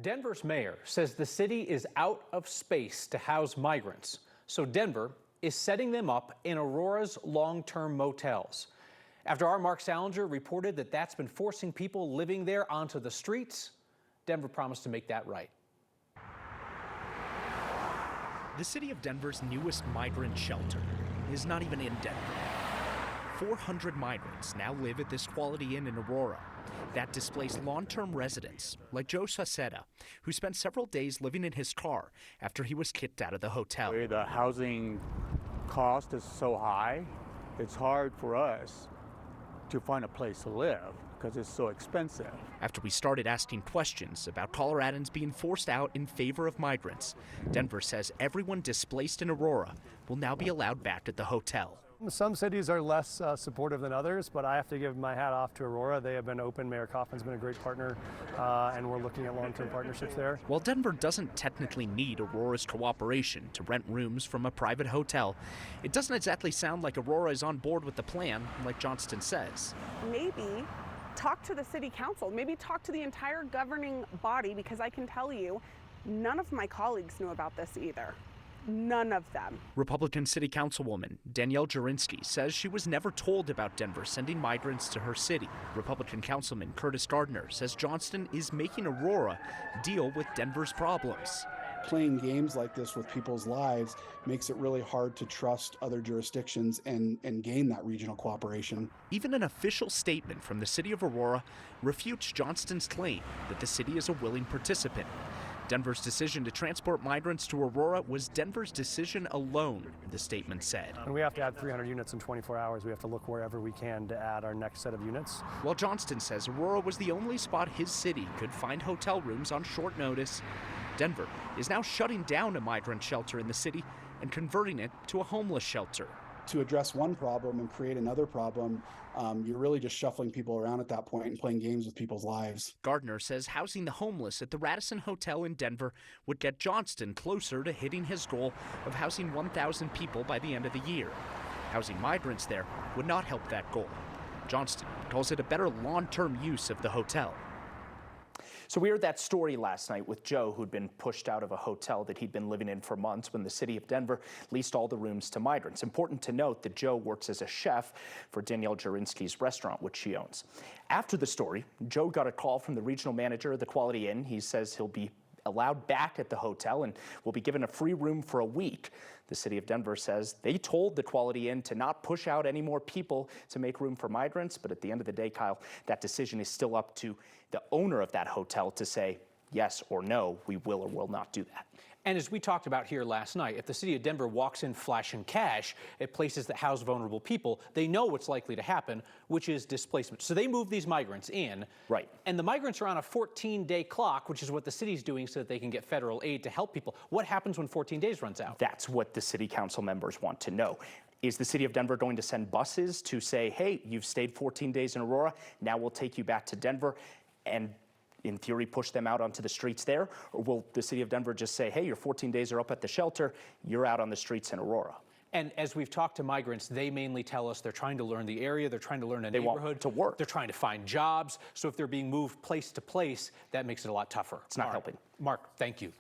Denver's mayor says the city is out of space to house migrants, so Denver is setting them up in Aurora's long-term motels. After our Mark Salinger reported that that's been forcing people living there onto the streets, Denver promised to make that right. The city of Denver's newest migrant shelter is not even in Denver. 400 migrants now live at this Quality Inn in Aurora that displaced long-term residents like Joe Sacetta, who spent several days living in his car after he was kicked out of the hotel. The housing cost is so high, it's hard for us to find a place to live because it's so expensive. After we started asking questions about Coloradans being forced out in favor of migrants, Denver says everyone displaced in Aurora will now be allowed back at the hotel. Some cities are less supportive than others, but I have to give my hat off to Aurora. They have been open. Mayor Kaufman's been a great partner, and we're looking at long-term partnerships there. While Denver doesn't technically need Aurora's cooperation to rent rooms from a private hotel, it doesn't exactly sound like Aurora is on board with the plan, like Johnston says. Maybe talk to the city council, maybe talk to the entire governing body, because I can tell you, none of my colleagues knew about this either. None of them. Republican City Councilwoman Danielle Jurinsky says she was never told about Denver sending migrants to her city. Republican Councilman Curtis Gardner says Johnston is making Aurora deal with Denver's problems. Playing games like this with people's lives makes it really hard to trust other jurisdictions and gain that regional cooperation. Even an official statement from the city of Aurora refutes Johnston's claim that the city is a willing participant. Denver's decision to transport migrants to Aurora was Denver's decision alone, the statement said. And we have to add 300 units in 24 hours. We have to look wherever we can to add our next set of units. While Johnston says Aurora was the only spot his city could find hotel rooms on short notice, Denver is now shutting down a migrant shelter in the city and converting it to a homeless shelter. To address one problem and create another problem, you're really just shuffling people around at that point and playing games with people's lives. Gardner says housing the homeless at the Radisson Hotel in Denver would get Johnston closer to hitting his goal of housing 1,000 people by the end of the year. Housing migrants there would not help that goal. Johnston calls it a better long-term use of the hotel. So we heard that story last night with Joe, who'd been pushed out of a hotel that he'd been living in for months when the city of Denver leased all the rooms to migrants. Important to note that Joe works as a chef for Danielle Jurinsky's restaurant, which she owns. After the story, Joe got a call from the regional manager of the Quality Inn. He says he'll be allowed back at the hotel and will be given a free room for a week. The city of Denver says they told the Quality Inn to not push out any more people to make room for migrants. But at the end of the day, Kyle, that decision is still up to the owner of that hotel to say yes or no, we will or will not do that. And as we talked about here last night, if the city of Denver walks in flashing cash at places that house vulnerable people, they know what's likely to happen, which is displacement. So they move these migrants in. Right. And the migrants are on a 14-day clock, which is what the city's doing so that they can get federal aid to help people. What happens when 14 days runs out? That's what the city council members want to know. Is the city of Denver going to send buses to say, hey, you've stayed 14 days in Aurora, now we'll take you back to Denver, and in theory, push them out onto the streets there? Or will the city of Denver just say, hey, your 14 days are up at the shelter, you're out on the streets in Aurora? And as we've talked to migrants, they mainly tell us they're trying to learn the area, they're trying to learn a neighborhood. Want to work. They're trying to find jobs. So if they're being moved place to place, that makes it a lot tougher. It's not helping. Mark, thank you.